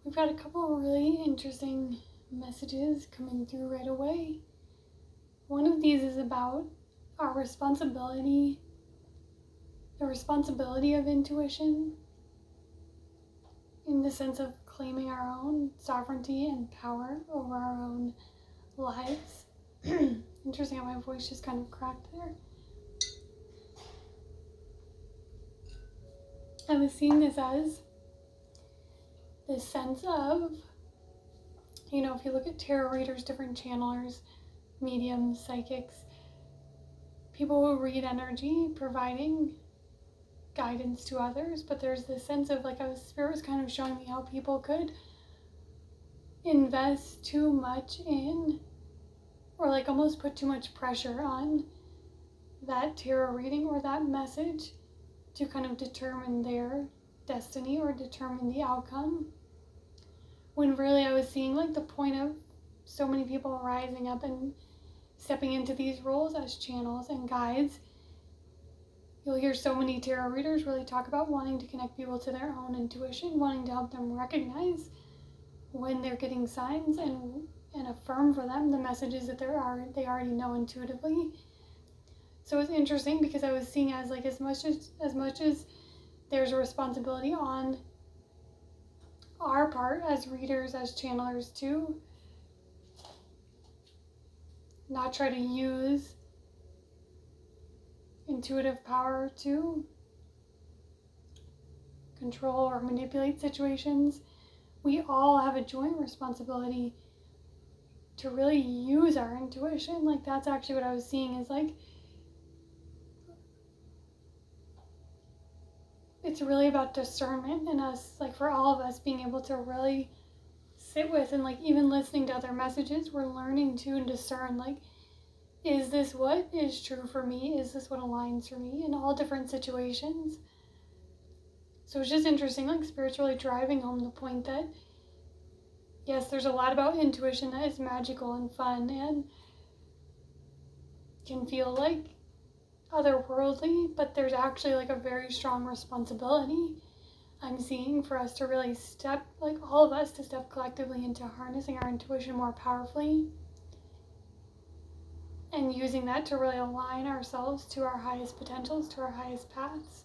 We've got a couple of really interesting messages coming through right away. One of these is about our responsibility, the responsibility of intuition, in the sense of claiming our own sovereignty and power over our own lives. Interesting how my voice just kind of cracked there. I was seeing this as this sense of, if you look at tarot readers, different channelers, mediums, psychics, people who read energy, providing guidance to others, but there's this sense of, Spirit was kind of showing me how people could invest too much in, or almost put too much pressure on that tarot reading or that message to kind of determine their destiny or determine the outcome. When really I was seeing the point of so many people rising up and stepping into these roles as channels and guides. You'll hear so many tarot readers really talk about wanting to connect people to their own intuition, wanting to help them recognize when they're getting signs and affirm for them the messages that they already know intuitively. So it's interesting because I was seeing as as much as there's a responsibility on our part as readers, as channelers, to not try to use intuitive power to control or manipulate situations. We all have a joint responsibility to really use our intuition. That's actually what I was seeing is it's really about discernment and us, for all of us being able to really sit with and even listening to other messages, we're learning to discern, is this what is true for me? Is this what aligns for me in all different situations? So it's just interesting, Spirit's really driving home the point that, yes, there's a lot about intuition that is magical and fun and can feel otherworldly, but there's actually a very strong responsibility I'm seeing for us to really step, all of us to step collectively into harnessing our intuition more powerfully and using that to really align ourselves to our highest potentials, to our highest paths.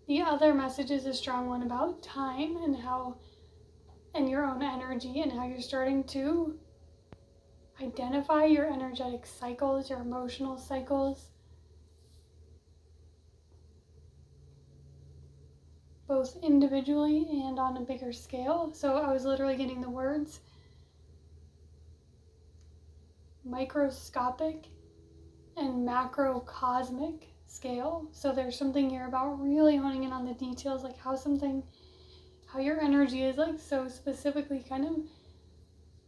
The other message is a strong one about time and your own energy and how you're starting to identify your energetic cycles, your emotional cycles, both individually and on a bigger scale. So I was literally getting the words microscopic and macrocosmic scale. So there's something here about really honing in on the details, how your energy is so specifically kind of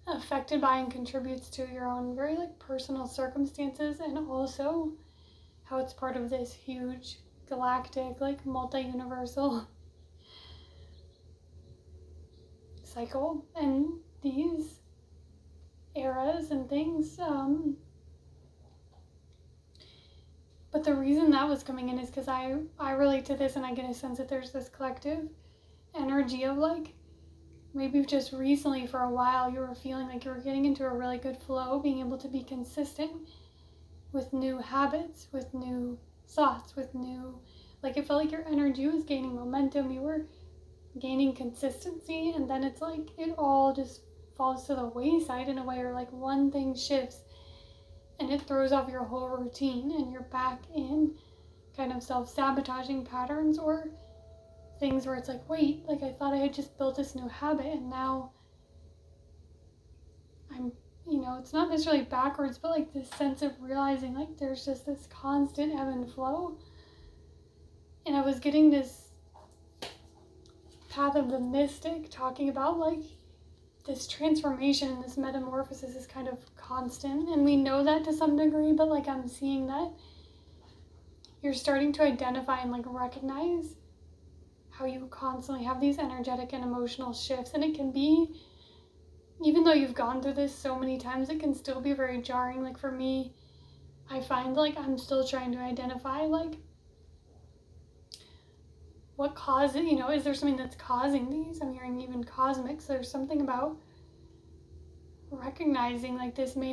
affected by and contributes to your own very personal circumstances, and also how it's part of this huge galactic multi-universal cycle and these eras and things. But the reason that was coming in is because I relate to this and I get a sense that there's this collective energy of maybe just recently for a while you were feeling you were getting into a really good flow, being able to be consistent with new habits, with new thoughts, with new, it felt your energy was gaining momentum, you were gaining consistency, and then it's it all just falls to the wayside in a way, or one thing shifts and it throws off your whole routine and you're back in kind of self-sabotaging patterns or things where it's wait, I thought I had just built this new habit and now I'm, it's not necessarily backwards, but this sense of realizing there's just this constant ebb and flow. And I was getting this path of the mystic talking about this transformation and this metamorphosis is kind of constant, and we know that to some degree, but I'm seeing that you're starting to identify and recognize how you constantly have these energetic and emotional shifts, and it can be, even though you've gone through this so many times, it can still be very jarring. For me, I find I'm still trying to identify what causes, is there something that's causing these? I'm hearing even cosmic, so there's something about recognizing like this it may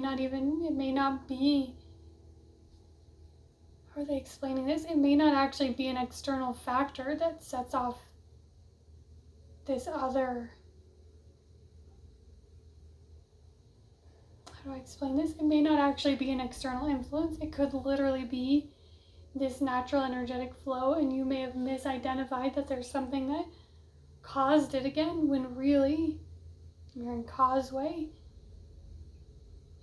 not be, how are they explaining this? It may not actually be an external factor that sets off this other, how do I explain this? It may not actually be an external influence. It could literally be this natural energetic flow, and you may have misidentified that there's something that caused it again, when really you're in causeway.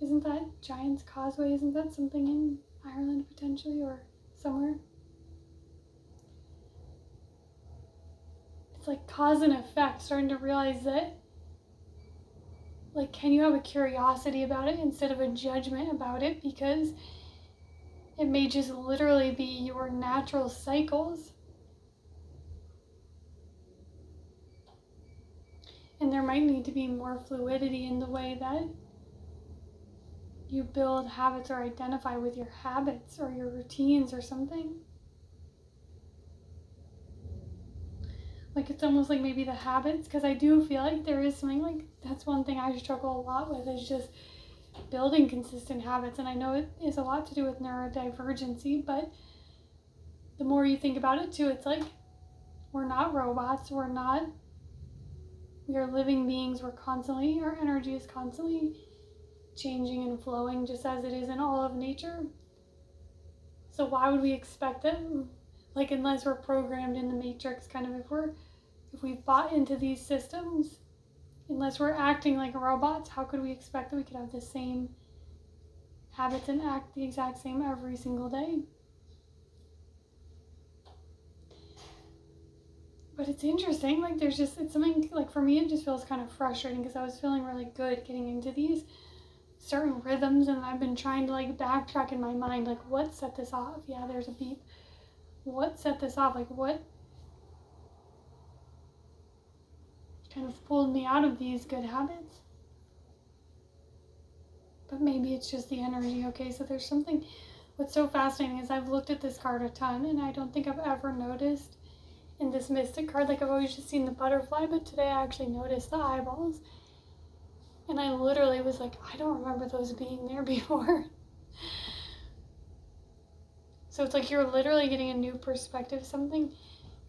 Isn't that Giant's Causeway? Isn't that something in Ireland potentially, or somewhere? It's like cause and effect, starting to realize that, like, can you have a curiosity about it instead of a judgment about it? Because it may just literally be your natural cycles. And there might need to be more fluidity in the way that you build habits or identify with your habits or your routines or something. Like, it's almost like maybe the habits, because I do feel like there is something like, that's one thing I struggle a lot with, is just building consistent habits. And I know it is a lot to do with neurodivergency, but the more you think about it too, it's like, we're not robots, we are living beings. Our energy is constantly changing and flowing, just as it is in all of nature. So why would we expect it? Like, unless we're programmed in the matrix, kind of, if we've bought into these systems, unless we're acting like robots, how could we expect that we could have the same habits and act the exact same every single day? But it's interesting, like, it's something, like, for me, it just feels kind of frustrating, because I was feeling really good getting into these certain rhythms, and I've been trying to, like, backtrack in my mind, like, what set this off? Yeah, there's a beep. What set this off? Like, what kind of pulled me out of these good habits? But maybe it's just the energy. Okay, so there's something. What's so fascinating is I've looked at this card a ton, and I don't think I've ever noticed in this Mystic card, like, I've always just seen the butterfly, but today I actually noticed the eyeballs. And I literally was like, I don't remember those being there before. So it's like you're literally getting a new perspective, something.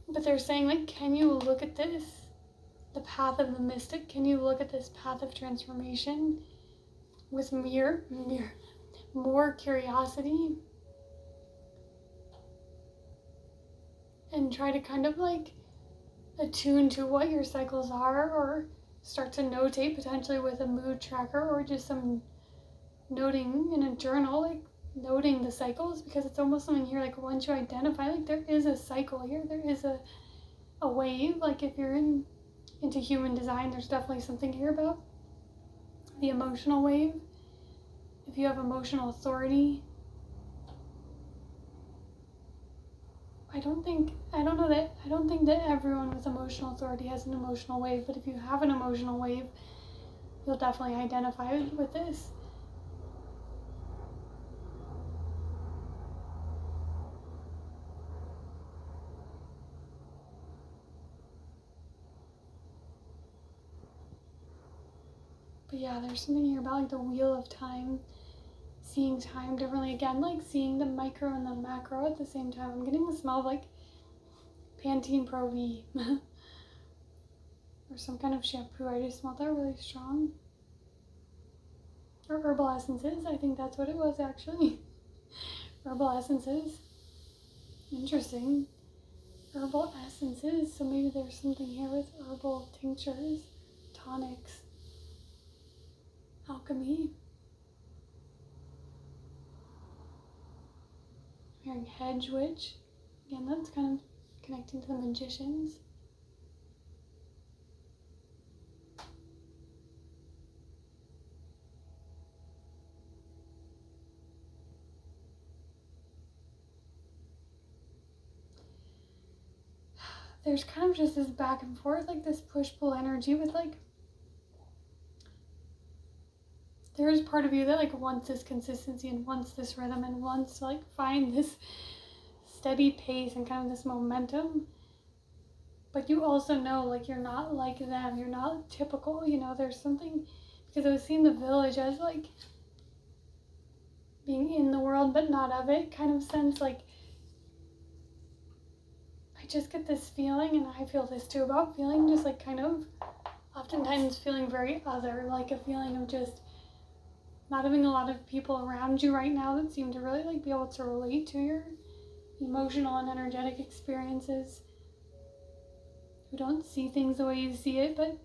But they're saying, like, can you look at this, the path of the mystic? Can you look at this path of transformation with more curiosity? And try to kind of, like, attune to what your cycles are, or start to notate potentially with a mood tracker, or just some noting in a journal, like, noting the cycles, because it's almost something here, like, once you identify, like, there is a cycle here, there is a wave. Like, if you're into human design, there's definitely something here about the emotional wave. If you have emotional authority, I don't think that everyone with emotional authority has an emotional wave, but if you have an emotional wave, you'll definitely identify with this. But yeah, there's something here about, like, the wheel of time, seeing time differently. Again, like, seeing the micro and the macro at the same time. I'm getting the smell of, like, Pantene Pro V or some kind of shampoo. I just smelled that really strong. Or herbal essences. I think that's what it was, actually. Herbal essences. Interesting. Herbal essences. So maybe there's something here with herbal tinctures, tonics, alchemy. I'm hearing hedge witch. Again, that's kind of connecting to the magicians. There's kind of just this back and forth, like this push-pull energy with, like, there is part of you that, like, wants this consistency and wants this rhythm and wants to, like, find this steady pace and kind of this momentum. but you also know, like, you're not like them, you're not typical, you know, there's something, because I was seeing the village as, like, being in the world but not of it kind of sense. Like, I just get this feeling, and I feel this too, about feeling just, like, kind of, oftentimes feeling very other, like a feeling of just not having a lot of people around you right now that seem to really, like, be able to relate to your emotional and energetic experiences, who don't see things the way you see it. But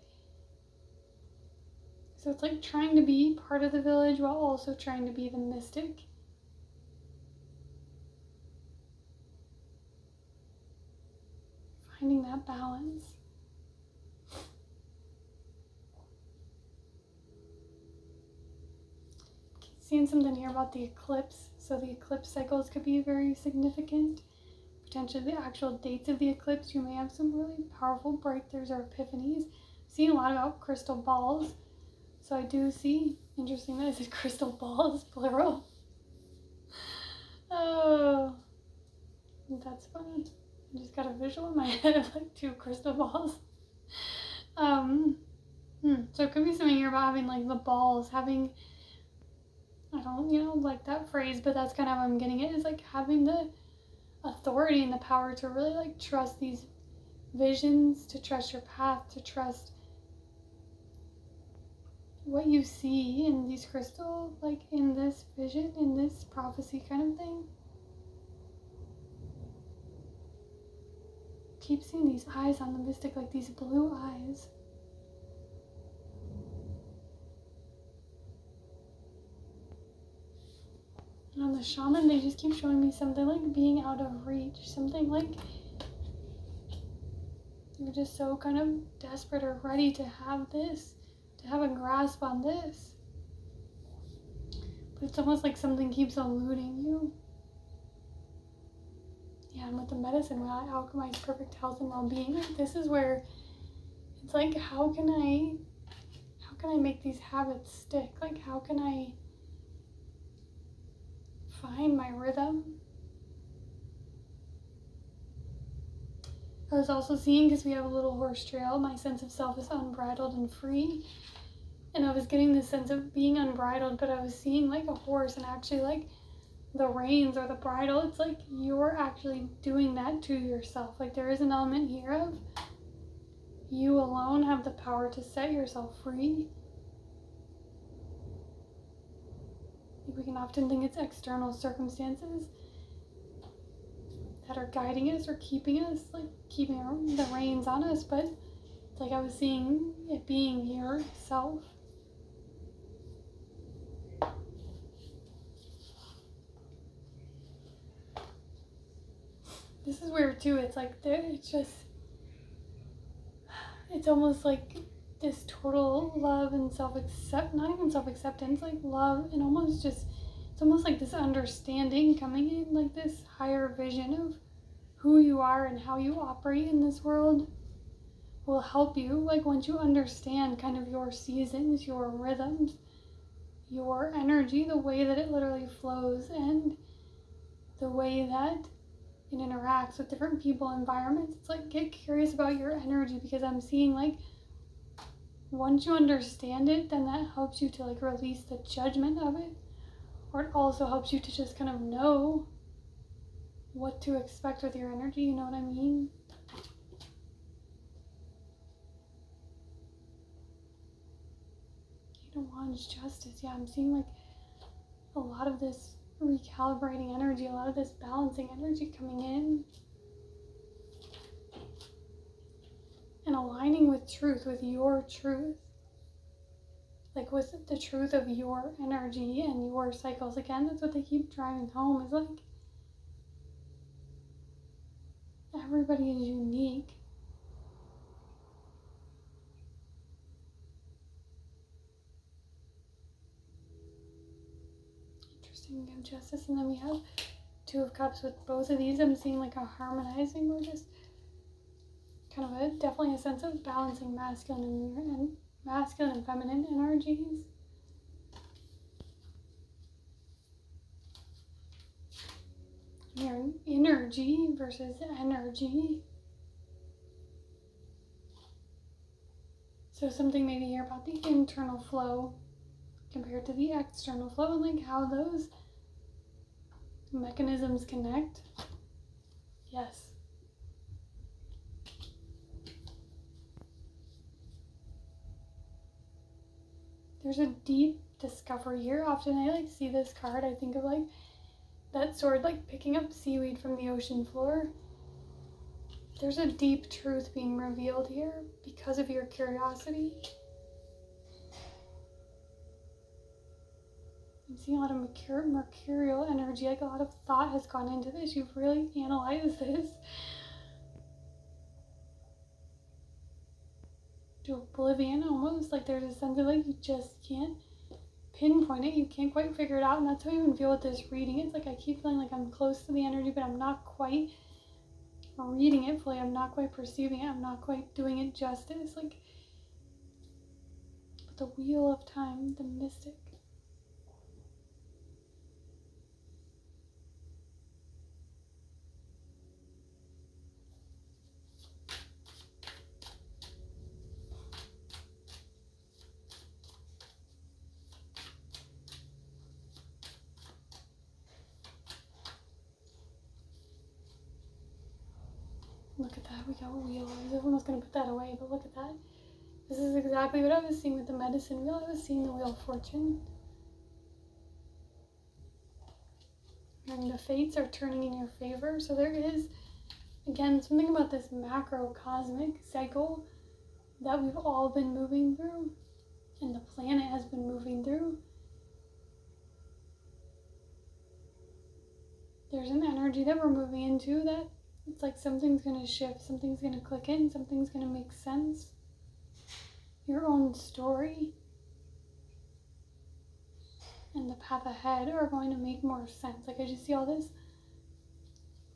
so it's like trying to be part of the village while also trying to be the mystic. Finding that balance. Seeing something here about the eclipse. So the eclipse cycles could be very significant. Potentially the actual dates of the eclipse, you may have some really powerful breakthroughs or epiphanies. Seeing a lot about crystal balls. So I do see, interesting that I said crystal balls, plural. Oh, that's funny. I just got a visual in my head of, like, 2 crystal balls. So it could be something here about having, like, the balls, having, I don't, like that phrase, but that's kind of how I'm getting it, is like having the authority and the power to really, like, trust these visions, to trust your path, to trust what you see in these crystals, like in this vision, in this prophecy kind of thing. Keep seeing these eyes on the mystic, like these blue eyes. And on the shaman, they just keep showing me something like being out of reach, something like you're just so kind of desperate or ready to have this, to have a grasp on this. But it's almost like something keeps eluding you. Yeah, and with the medicine, when I alchemize perfect health and well-being, like, this is where it's like, how can I make these habits stick? Like, how can I find my rhythm? I was also seeing, because we have a little horse trail, my sense of self is unbridled and free. And I was getting this sense of being unbridled, but I was seeing, like, a horse, and actually, like, the reins or the bridle, it's like you're actually doing that to yourself. Like, there is an element here of you alone have the power to set yourself free. We can often think it's external circumstances that are guiding us or keeping us, like keeping the reins on us, but it's like I was seeing it being yourself. This is where too, it's like it's almost like this total love and not even self-acceptance, like love, and almost just, it's almost like this understanding coming in, like this higher vision of who you are and how you operate in this world will help you, like, once you understand kind of your seasons, your rhythms, your energy, the way that it literally flows, and the way that it interacts with different people, environments. It's like, get curious about your energy, because I'm seeing, like, once you understand it, then that helps you to, like, release the judgment of it, or it also helps you to just kind of know what to expect with your energy, you know what I mean? Eight of Wands, Justice. Yeah, I'm seeing, like, a lot of this recalibrating energy, a lot of this balancing energy coming in. And aligning with truth, with your truth. Like, with the truth of your energy and your cycles. Again, that's what they keep driving home, is like, everybody is unique. Interesting, we have Justice, and then we have Two of Cups with both of these. I'm seeing, like, a harmonizing, or just kind of definitely a sense of balancing masculine and feminine energies. Your energy versus energy. So something maybe here about the internal flow compared to the external flow, and like how those mechanisms connect. Yes. There's a deep discovery here. Often I like see this card, I think of like that sword like picking up seaweed from the ocean floor. There's a deep truth being revealed here because of your curiosity. I'm seeing a lot of mercurial energy, like a lot of thought has gone into this. You've really analyzed this to oblivion almost. Like there's a sense of like you just can't pinpoint it, you can't quite figure it out, and that's how I even feel with this reading. It's like I keep feeling like I'm close to the energy, but I'm not quite reading it fully, I'm not quite perceiving it, I'm not quite doing it justice. Like, but the wheel of time, the mystic. Look at that, we got a wheel. I was almost going to put that away, but look at that. This is exactly what I was seeing with the medicine wheel. I was seeing the wheel of fortune. And the fates are turning in your favor. So there is, again, something about this macrocosmic cycle that we've all been moving through, and the planet has been moving through. There's an energy that we're moving into that it's like something's going to shift, something's going to click in, something's going to make sense. Your own story and the path ahead are going to make more sense. Like I just see all this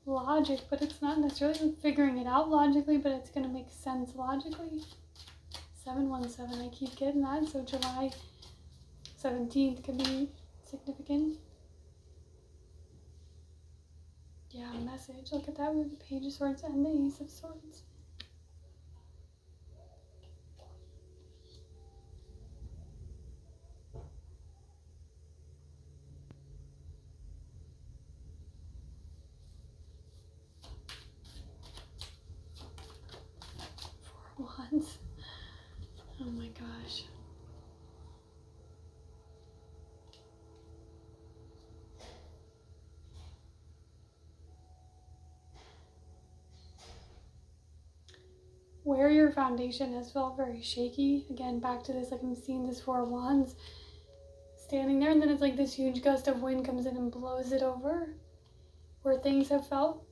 logic, but it's not necessarily figuring it out logically, but it's going to make sense logically. 717, I keep getting that. So July 17th could be significant. Yeah, message. Look at that with the Page of Swords and the Ace of Swords. Four Wands. Oh my gosh. Where your foundation has felt very shaky, again, back to this, like I'm seeing this Four Wands standing there, and then it's like this huge gust of wind comes in and blows it over. Where things have felt,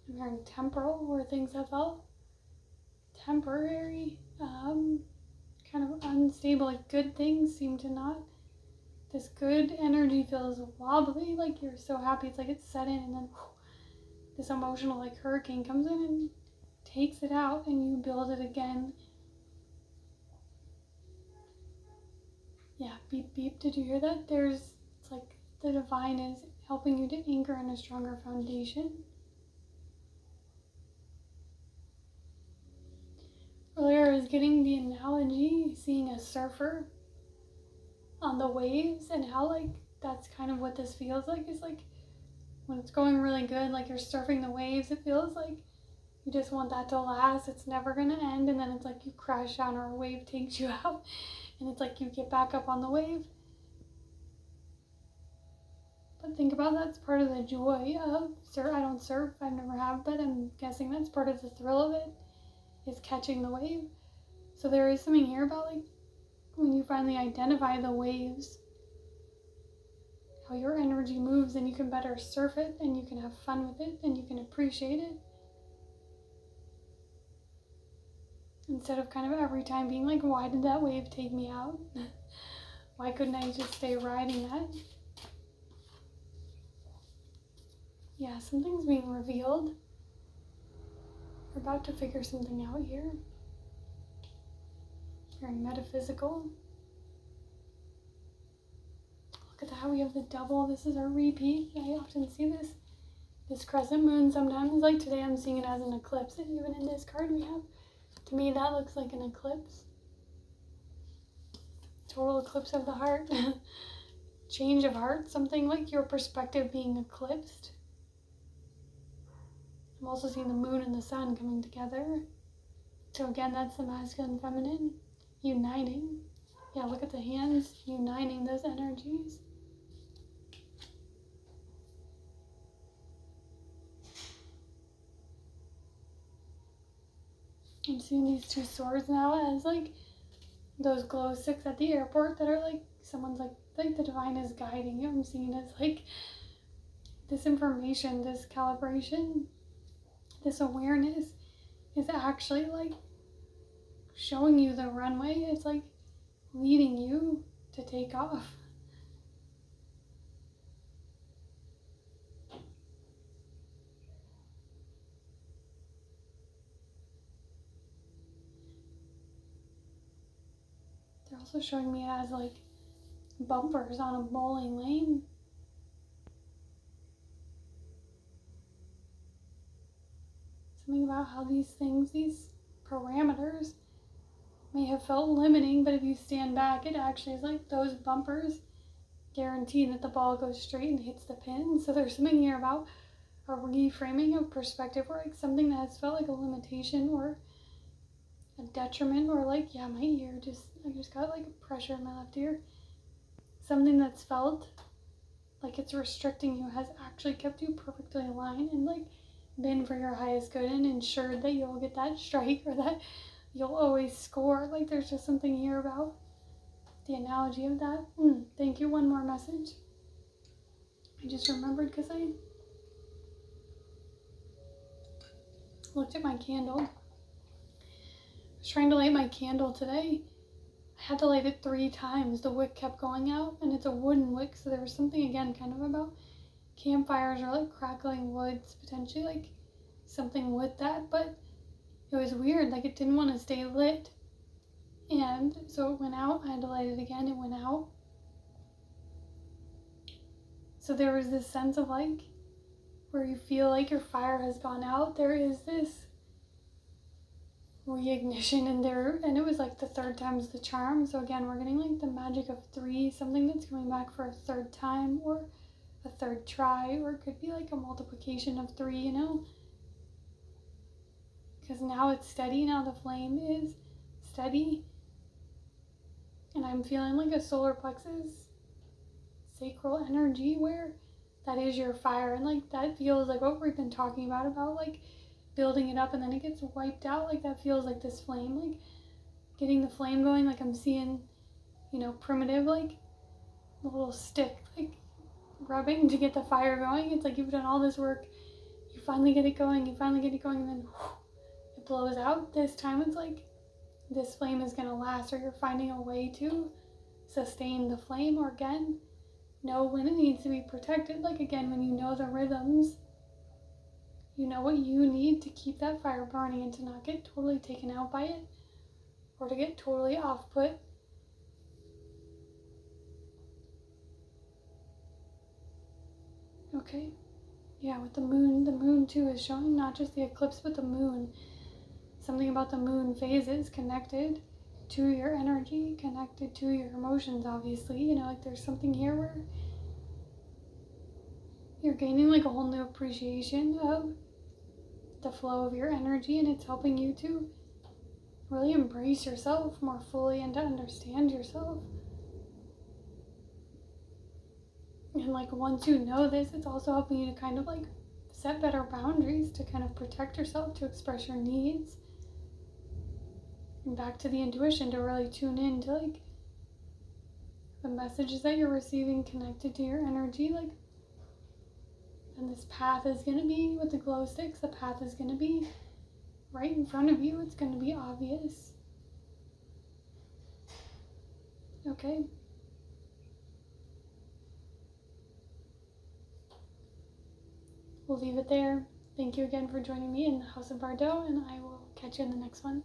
I'm hearing temporal, where things have felt temporary, kind of unstable, like good things seem to not. This good energy feels wobbly, like you're so happy, it's like it's set in, and then this emotional like hurricane comes in and takes it out, and you build it again. Yeah, beep beep, did you hear that? It's like the divine is helping you to anchor in a stronger foundation. Earlier I was getting the analogy, seeing a surfer on the waves, and how like that's kind of what this feels like. Is like when it's going really good, like you're surfing the waves, it feels like you just want that to last, it's never gonna end, and then it's like you crash down or a wave takes you out, and it's like you get back up on the wave. But think about that's part of the joy of surf. I don't surf, I never have, but I'm guessing that's part of the thrill of it, is catching the wave. So there is something here about like when you finally identify the waves, how your energy moves, and you can better surf it, and you can have fun with it, and you can appreciate it. Instead of kind of every time being like, why did that wave take me out? Why couldn't I just stay riding that? Yeah, something's being revealed. We're about to figure something out here. Very metaphysical. Look at that, we have the double. This is a repeat. I often see this crescent moon sometimes. Like today I'm seeing it as an eclipse, and even in this card we have, to me that looks like an eclipse. total eclipse of the heart. Change of heart, something like your perspective being eclipsed. I'm also seeing the moon and the sun coming together. So again, that's the masculine, feminine, uniting. Yeah, look at the hands, uniting those energies. I'm seeing these two swords now as like those glow sticks at the airport that are like, someone's like the divine is guiding you. I'm seeing it as like this information, this calibration, this awareness is actually like showing you the runway. It's like leading you to take off. They're also showing me it as like bumpers on a bowling lane. Something about how these things, these parameters may have felt limiting, but if you stand back, it actually is like those bumpers guarantee that the ball goes straight and hits the pin. So there's something here about a reframing of perspective, or like something that has felt like a limitation or a detriment, or like, yeah, my ear I just got like pressure in my left ear. Something that's felt like it's restricting you has actually kept you perfectly aligned and like been for your highest good and ensured that you'll get that strike or that you'll always score. Like there's just something here about the analogy of that. Thank you. One more message. I just remembered because I looked at my candle. I was trying to light my candle today. I had to light it 3 times. The wick kept going out, and it's a wooden wick, so there was something again kind of about campfires or like crackling woods, potentially like something with that, but it was weird, like it didn't want to stay lit. And so it went out. I had to light it again. It went out. So there was this sense of like where you feel like your fire has gone out, there is this reignition in there, and it was like the 3rd time's the charm. So again, we're getting like the magic of 3, something that's coming back for a 3rd time or a 3rd try, or it could be like a multiplication of 3, you know, because now it's steady. Now the flame is steady, and I'm feeling like a solar plexus sacral energy where that is your fire, and like that feels like what we've been talking about like building it up and then it gets wiped out. Like that feels like this flame, like getting the flame going. Like I'm seeing, you know, primitive, like the little stick, like rubbing to get the fire going. It's like you've done all this work, you finally get it going, and then it blows out. This time it's like this flame is gonna last, or you're finding a way to sustain the flame, or again, know when it needs to be protected. Like again, when you know the rhythms, you know what you need to keep that fire burning and to not get totally taken out by it or to get totally off put. Okay. Yeah, with the moon too is showing not just the eclipse, but the moon. Something about the moon phases connected to your energy, connected to your emotions, obviously. You know, like there's something here where you're gaining like a whole new appreciation of the flow of your energy, and it's helping you to really embrace yourself more fully and to understand yourself. And like once you know this, it's also helping you to kind of like set better boundaries to kind of protect yourself, to express your needs. And back to the intuition, to really tune in to like the messages that you're receiving connected to your energy. Like, and this path is going to be with the glow sticks, the path is going to be right in front of you. It's going to be obvious. Okay. We'll leave it there. Thank you again for joining me in the House of Bardot, and I will catch you in the next one.